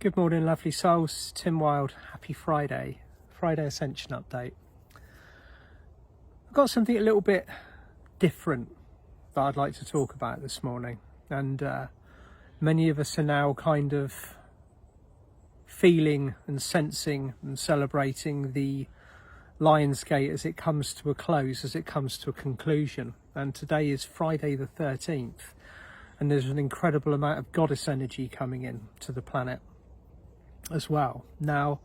Good morning, lovely souls. Tim Wild, happy Friday Ascension update. I've got something a little bit different that I'd like to talk about this morning, and many of us are now kind of feeling and sensing and celebrating the Lion's Gate as it comes to a close, as it comes to a conclusion. And today is Friday the 13th, and there's an incredible amount of goddess energy coming in to the planet as well. Now,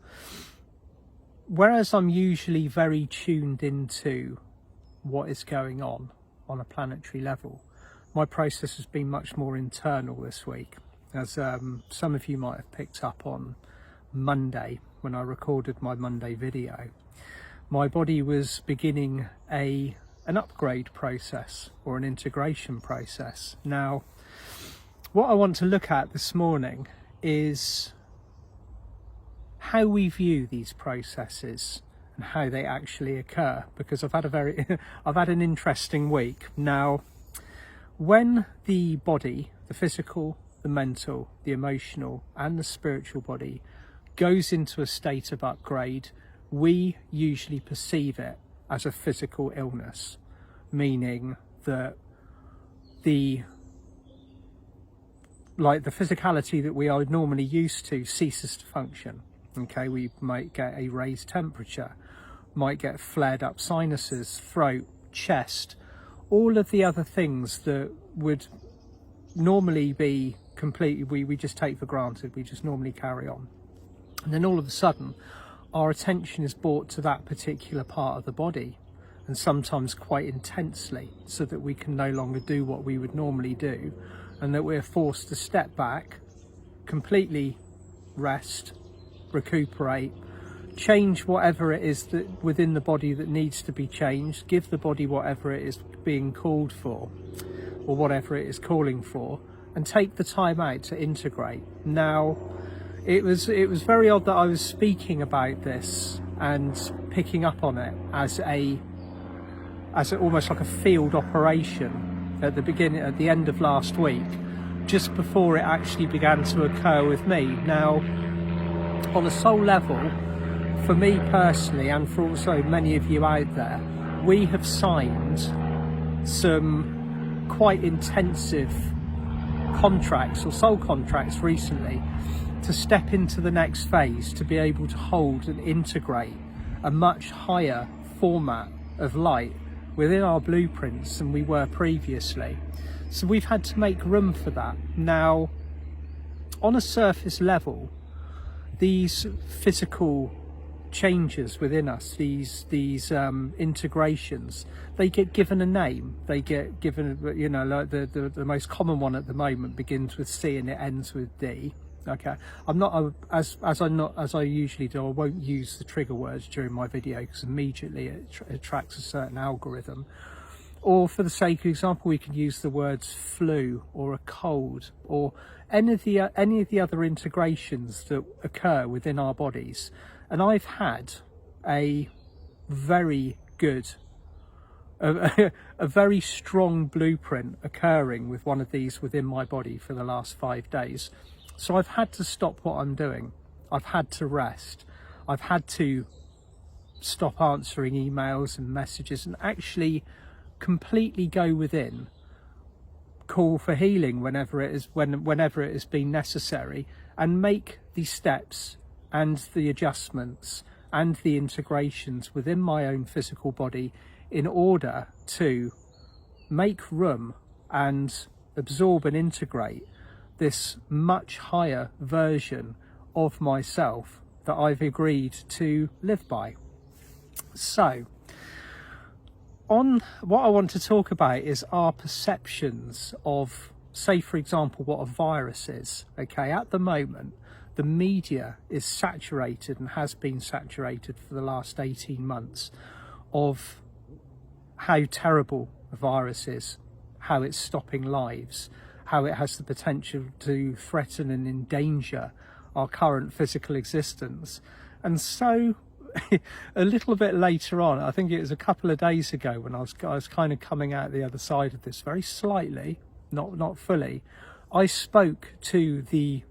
whereas I'm usually very tuned into what is going on a planetary level, my process has been much more internal this week, as some of you might have picked up on Monday when I recorded my Monday video. My body was beginning an upgrade process or an integration process. Now, what I want to look at this morning is how we view these processes and how they actually occur, because I've had an interesting week. Now, when the body, the physical, the mental, the emotional and the spiritual body goes into a state of upgrade, we usually perceive it as a physical illness, meaning that the physicality that we are normally used to ceases to function. Okay, we might get a raised temperature, might get flared up sinuses, throat, chest, all of the other things that would normally be completely, we just take for granted, we just normally carry on. And then all of a sudden, our attention is brought to that particular part of the body, and sometimes quite intensely, so that we can no longer do what we would normally do, and that we're forced to step back, completely rest, recuperate, change whatever it is that within the body that needs to be changed, give the body whatever it is being called for or whatever it is calling for, and take the time out to integrate. Now, it was very odd that I was speaking about this and picking up on it as almost like a field operation at the end of last week, just before it actually began to occur with me. Now, on a soul level, for me personally, and for also many of you out there, we have signed some quite intensive contracts or soul contracts recently to step into the next phase, to be able to hold and integrate a much higher format of light within our blueprints than we were previously. So we've had to make room for that. Now, on a surface level, these physical changes within us, these integrations, they get given a name. They get given, like the most common one at the moment begins with C and it ends with D. Okay, I'm not as I usually do. I won't use the trigger words during my video because immediately it attracts a certain algorithm. Or for the sake of example, we can use the words flu or a cold or any of the other integrations that occur within our bodies. And I've had a very good, a very strong blueprint occurring with one of these within my body for the last 5 days. So I've had to stop what I'm doing. I've had to rest. I've had to stop answering emails and messages and actually completely go within, call for healing whenever it has been necessary, and make the steps and the adjustments and the integrations within my own physical body in order to make room and absorb and integrate this much higher version of myself that I've agreed to live by. So, on what I want to talk about is our perceptions of, say for example, what a virus is. Okay, at the moment, the media is saturated and has been saturated for the last 18 months of how terrible a virus is, how it's stopping lives, how it has the potential to threaten and endanger our current physical existence. And so a little bit later on, I think it was a couple of days ago, when I was kind of coming out the other side of this very slightly, not fully, I spoke to the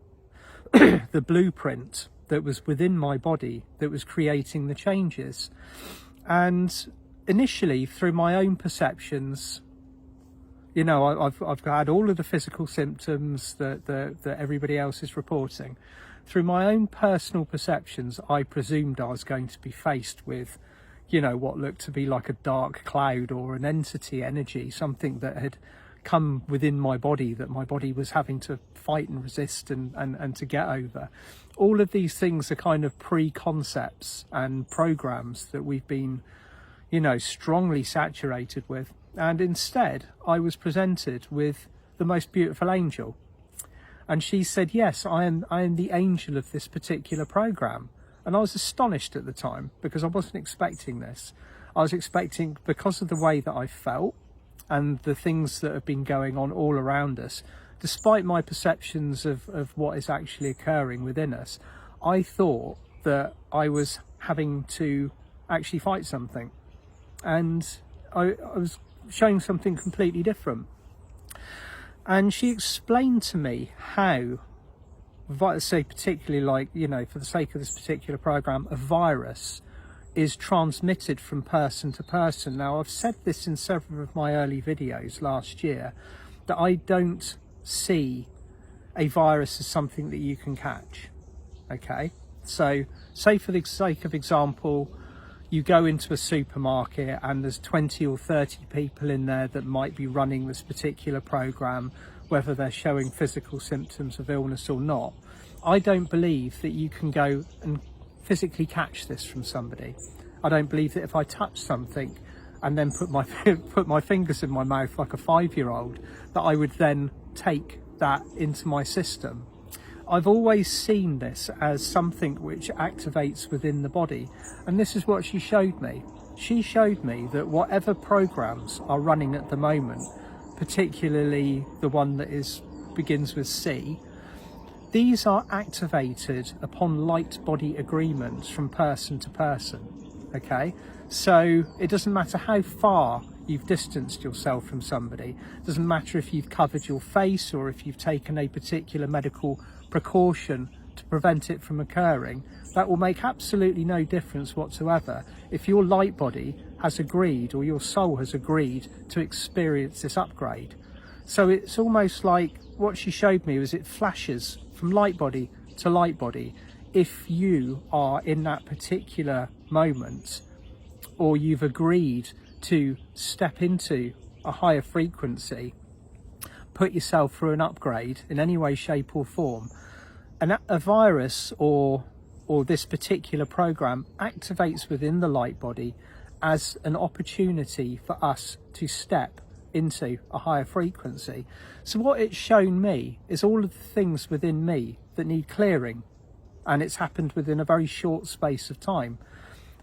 the blueprint that was within my body that was creating the changes. And initially, through my own perceptions, you know, I've had all of the physical symptoms that everybody else is reporting. Through my own personal perceptions, I presumed I was going to be faced with, you know, what looked to be like a dark cloud or an entity, energy, something that had come within my body that my body was having to fight and resist and to get over. All of these things are kind of pre-concepts and programs that we've been, you know, strongly saturated with. And instead, I was presented with the most beautiful angel. And she said, yes, I am the angel of this particular program. And I was astonished at the time because I wasn't expecting this. I was expecting, because of the way that I felt and the things that have been going on all around us, despite my perceptions of what is actually occurring within us, I thought that I was having to actually fight something. And I was showing something completely different. And she explained to me how, say particularly, like, you know, for the sake of this particular program, a virus is transmitted from person to person. Now, I've said this in several of my early videos last year, that I don't see a virus as something that you can catch. Okay, so say for the sake of example, you go into a supermarket and there's 20 or 30 people in there that might be running this particular program, whether they're showing physical symptoms of illness or not. I don't believe that you can go and physically catch this from somebody. I don't believe that if I touch something and then put my fingers in my mouth like a 5-year-old, that I would then take that into my system. I've always seen this as something which activates within the body, and this is what she showed me. She showed me that whatever programs are running at the moment, particularly the one that begins with C, these are activated upon Lightbody agreements from person to person. Okay, so it doesn't matter how far you've distanced yourself from somebody. It doesn't matter if you've covered your face or if you've taken a particular medical precaution to prevent it from occurring. That will make absolutely no difference whatsoever if your light body has agreed, or your soul has agreed, to experience this upgrade. So it's almost like what she showed me was it flashes from light body to light body. If you are in that particular moment, or you've agreed to step into a higher frequency, put yourself through an upgrade in any way, shape or form, and a virus or this particular program activates within the light body as an opportunity for us to step into a higher frequency. So what it's shown me is all of the things within me that need clearing, and it's happened within a very short space of time.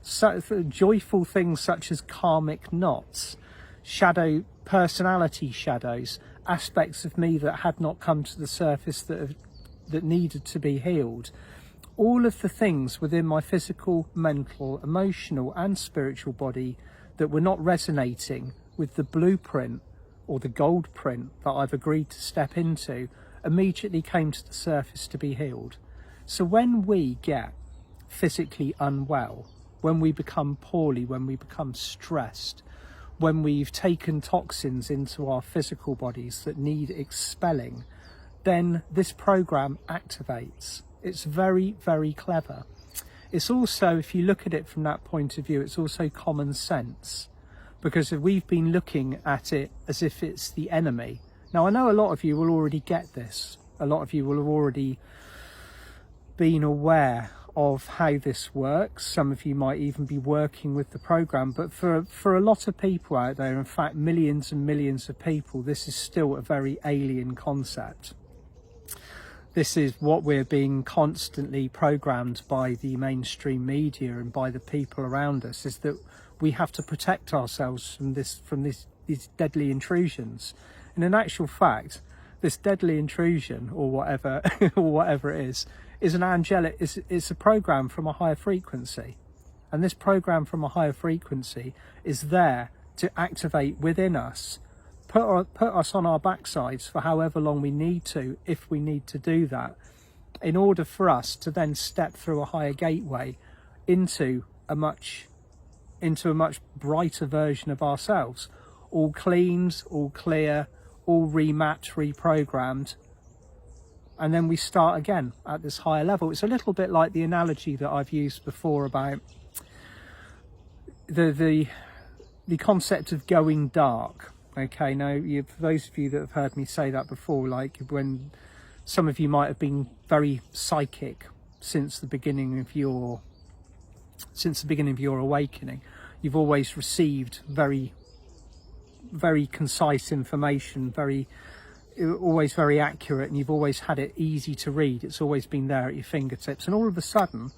So joyful things such as karmic knots, shadow personality shadows, aspects of me that had not come to the surface that needed to be healed. All of the things within my physical, mental, emotional and spiritual body that were not resonating with the blueprint or the gold print that I've agreed to step into immediately came to the surface to be healed. So when we get physically unwell, when we become poorly, when we become stressed, when we've taken toxins into our physical bodies that need expelling, then this program activates. It's very, very clever. It's also, if you look at it from that point of view, it's also common sense, because we've been looking at it as if it's the enemy. Now, I know a lot of you will already get this. A lot of you will have already been aware of how this works. Some of you might even be working with the program, but for a lot of people out there, in fact millions and millions of people, this is still a very alien concept. This is what we're being constantly programmed by the mainstream media and by the people around us, is that we have to protect ourselves from these deadly intrusions. And in actual fact, this deadly intrusion, or whatever or whatever it is an angelic, it's a program from a higher frequency. And this program from a higher frequency is there to activate within us, put us on our backsides for however long we need to, if we need to do that, in order for us to then step through a higher gateway into a much brighter version of ourselves, all cleaned, all clear, all remapped, reprogrammed, and then we start again at this higher level. It's a little bit like the analogy that I've used before about the concept of going dark. Okay, now for those of you that have heard me say that before, like when some of you might have been very psychic since the beginning of your awakening, you've always received very concise information, always very accurate, and you've always had it easy to read. It's always been there at your fingertips. And all of a sudden,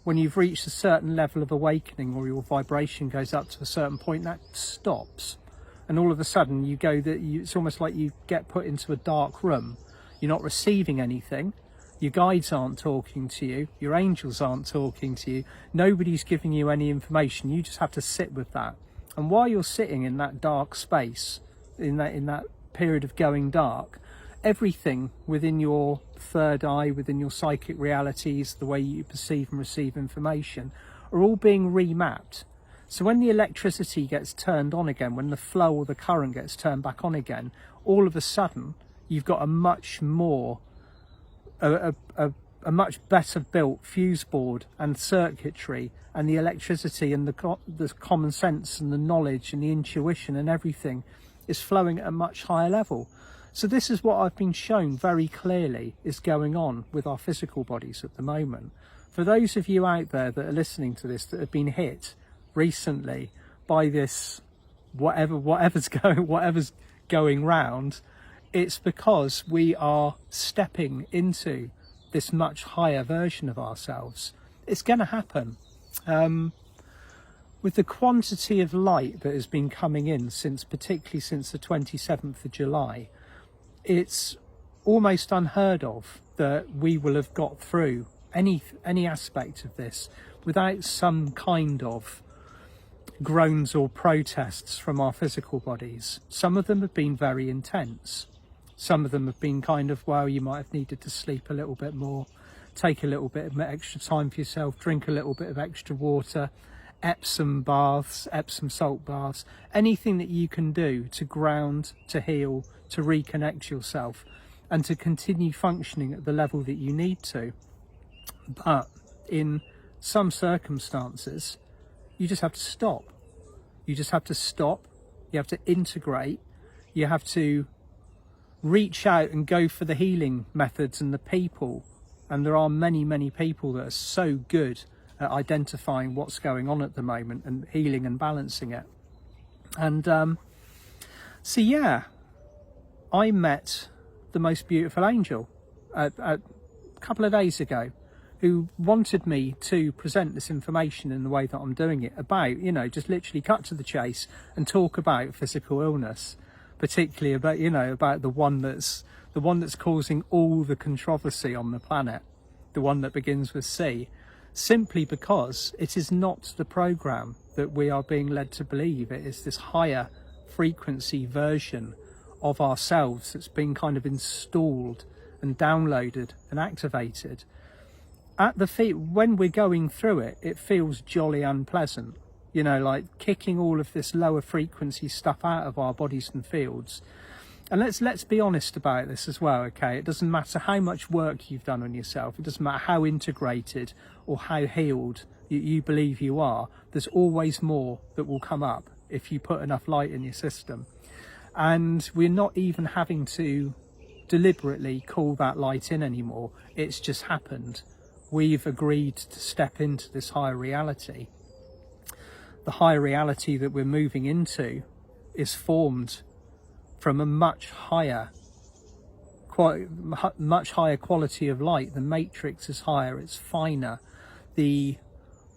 when you've reached a certain level of awakening, or your vibration goes up to a certain point, that stops. And all of a sudden it's almost like you get put into a dark room. You're not receiving anything. Your guides aren't talking to you. Your angels aren't talking to you. Nobody's giving you any information. You just have to sit with that. And while you're sitting in that dark space, in that period of going dark, everything within your third eye, within your psychic realities, the way you perceive and receive information, are all being remapped. So when the electricity gets turned on again, when the flow or the current gets turned back on again, all of a sudden you've got a much better built fuse board and circuitry, and the electricity and the common sense and the knowledge and the intuition and everything is flowing at a much higher level. So this is what I've been shown very clearly is going on with our physical bodies at the moment. For those of you out there that are listening to this that have been hit recently by this whatever's going round, it's because we are stepping into this much higher version of ourselves. It's going to happen. With the quantity of light that has been coming in particularly since the 27th of July, it's almost unheard of that we will have got through any aspect of this without some kind of groans or protests from our physical bodies. Some of them have been very intense. Some of them have been kind of, well, you might have needed to sleep a little bit more, take a little bit of extra time for yourself, drink a little bit of extra water, Epsom baths, Epsom salt baths, anything that you can do to ground, to heal, to reconnect yourself, and to continue functioning at the level that you need to. But in some circumstances, you just have to stop. You just have to stop. You have to integrate. You have to reach out and go for the healing methods and the people. And there are many, many people that are so good at identifying what's going on at the moment and healing and balancing it. And so yeah, I met the most beautiful angel a couple of days ago, who wanted me to present this information in the way that I'm doing it, about, just literally cut to the chase and talk about physical illness, particularly about the one that's causing all the controversy on the planet, the one that begins with C, simply because it is not the program that we are being led to believe. It is this higher frequency version of ourselves that's been kind of installed and downloaded and activated. At the feet, when we're going through it, it feels jolly unpleasant, like kicking all of this lower frequency stuff out of our bodies and fields. And let's be honest about this as well, okay? It doesn't matter how much work you've done on yourself. It doesn't matter how integrated or how healed you believe you are. There's always more that will come up if you put enough light in your system. And we're not even having to deliberately call that light in anymore. It's just happened. We've agreed to step into this higher reality. The higher reality that we're moving into is formed from a much higher quality of light. The matrix is higher, it's finer. The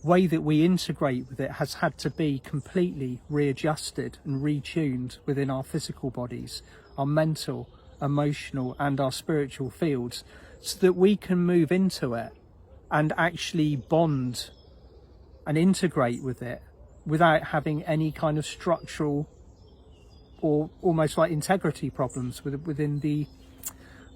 way that we integrate with it has had to be completely readjusted and retuned within our physical bodies, our mental, emotional and our spiritual fields, so that we can move into it and actually bond and integrate with it without having any kind of structural or almost like integrity problems within the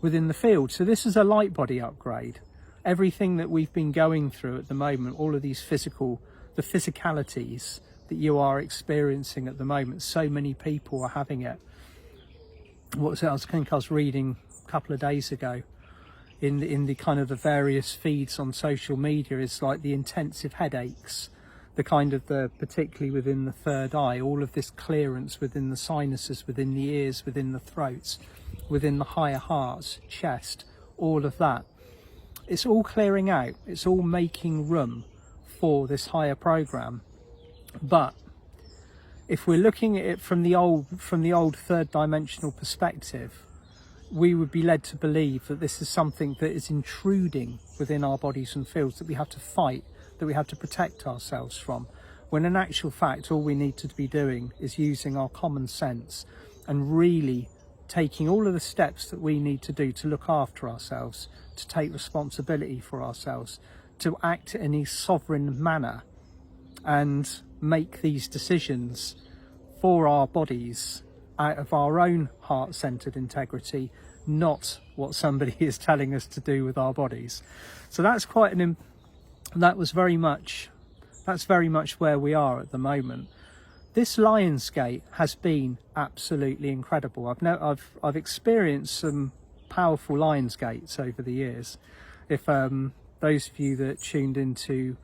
within the field. So this is a Lightbody upgrade. Everything that we've been going through at the moment, all of these the physicalities that you are experiencing at the moment, so many people are having it. I think I was reading a couple of days ago in the kind of the various feeds on social media, is like the intensive headaches, particularly within the third eye, all of this clearance within the sinuses, within the ears, within the throats, within the higher heart, chest, all of that. It's all clearing out. It's all making room for this higher program. But if we're looking at it from the old third dimensional perspective, we would be led to believe that this is something that is intruding within our bodies and fields, that we have to fight, that we have to protect ourselves from, when in actual fact all we need to be doing is using our common sense and really taking all of the steps that we need to do to look after ourselves, to take responsibility for ourselves, to act in a sovereign manner and make these decisions for our bodies out of our own heart-centered integrity, not what somebody is telling us to do with our bodies. So that's that's very much where we are at the moment. This Lionsgate has been absolutely incredible. I've experienced some powerful Lionsgates over the years. If those of you that tuned into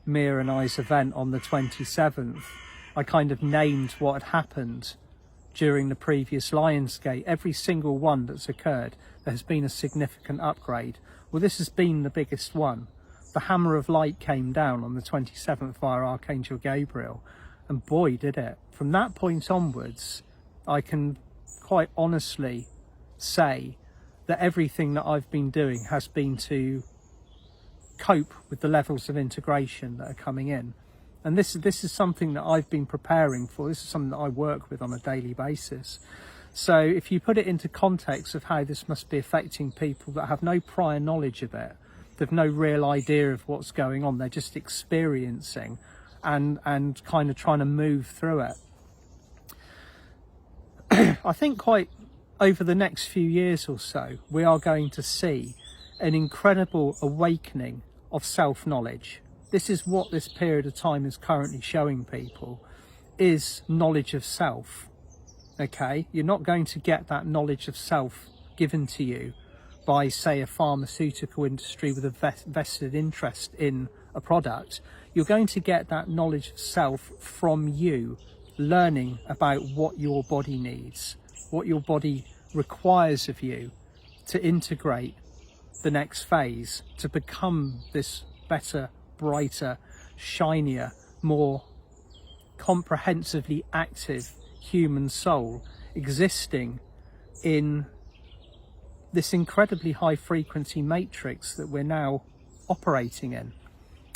Mia and I's event on the 27th, I kind of named what had happened during the previous Lionsgate. Every single one that's occurred, there has been a significant upgrade. Well, this has been the biggest one. The hammer of light came down on the 27th via Archangel Gabriel, and boy did it. From that point onwards, I can quite honestly say that everything that I've been doing has been to cope with the levels of integration that are coming in. And this is something that I've been preparing for. This is something that I work with on a daily basis. So if you put it into context of how this must be affecting people that have no prior knowledge of it, they've no real idea of what's going on, they're just experiencing and kind of trying to move through it. I think quite over the next few years or so, we are going to see an incredible awakening of self-knowledge. This is what this period of time is currently showing people, is knowledge of self. Okay, you're not going to get that knowledge of self given to you by, say, a pharmaceutical industry with a vested interest in a product. You're going to get that knowledge of self from you, learning about what your body needs, what your body requires of you to integrate the next phase, to become this better, brighter, shinier, more comprehensively active human soul existing in this incredibly high frequency matrix that we're now operating in.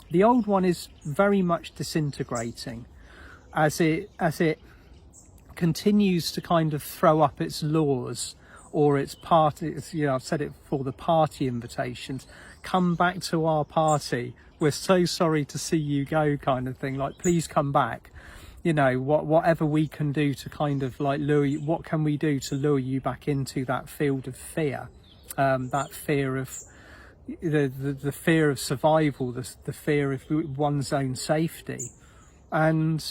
The old one is very much disintegrating as it continues to kind of throw up its laws or its parties. You know, I've said it before, the party invitations. Come back to our party. We're so sorry to see you go, kind of thing. Like, please come back. You know, whatever we can do to kind of like lure you, what can we do to lure you back into that field of fear? That fear of the fear of survival, the fear of one's own safety. And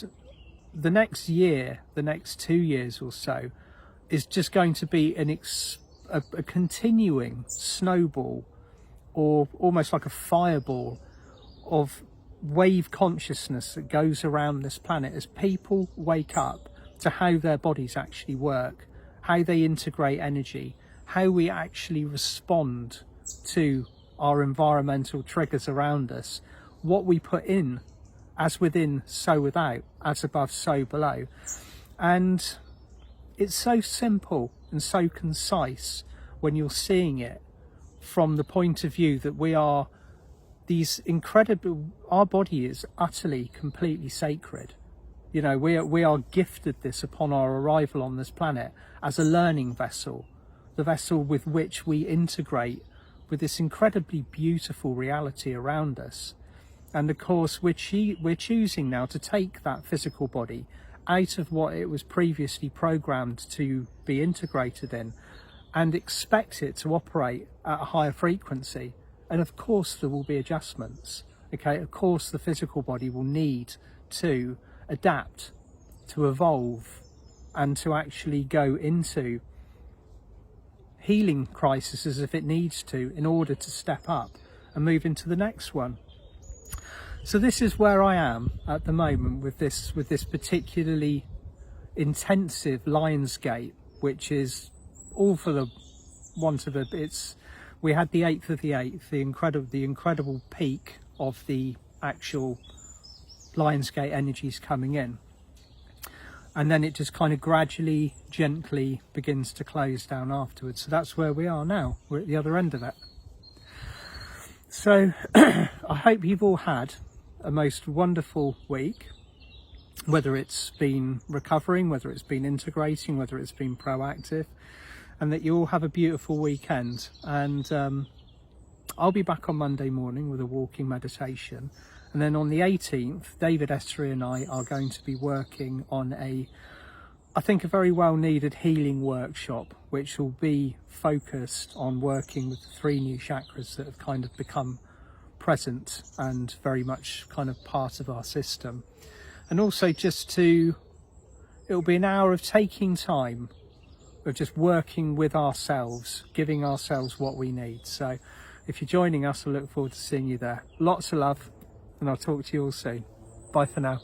the next year, the next 2 years or so, is just going to be a continuing snowball, or almost like a fireball of wave consciousness that goes around this planet as people wake up to how their bodies actually work, how they integrate energy, how we actually respond to our environmental triggers around us, what we put in, as within, so without, as above, so below. And it's so simple and so concise when you're seeing it from the point of view that we are these incredible, our body is utterly, completely sacred. You know, we are gifted this upon our arrival on this planet as a learning vessel, the vessel with which we integrate with this incredibly beautiful reality around us. And of course, we're choosing now to take that physical body out of what it was previously programmed to be integrated in, and expect it to operate at a higher frequency. And of course there will be adjustments. Okay, of course the physical body will need to adapt, to evolve, and to actually go into healing crises if it needs to, in order to step up and move into the next one. So this is where I am at the moment with this particularly intensive Lionsgate, which is all for the want of we had the 8th of the 8th, the incredible peak of the actual Lionsgate energies coming in, and then it just kind of gradually, gently begins to close down afterwards. So that's where we are now. We're at the other end of it. So I hope you've all had a most wonderful week, whether it's been recovering, whether it's been integrating, whether it's been proactive, and that you all have a beautiful weekend. And I'll be back on Monday morning with a walking meditation, and then on the 18th David Essery and I are going to be working on I think a very well needed healing workshop, which will be focused on working with the 3 new chakras that have kind of become present and very much kind of part of our system. And also it'll be an hour of taking time, of just working with ourselves, giving ourselves what we need. So if you're joining us, I look forward to seeing you there. Lots of love, and I'll talk to you all soon. Bye for now.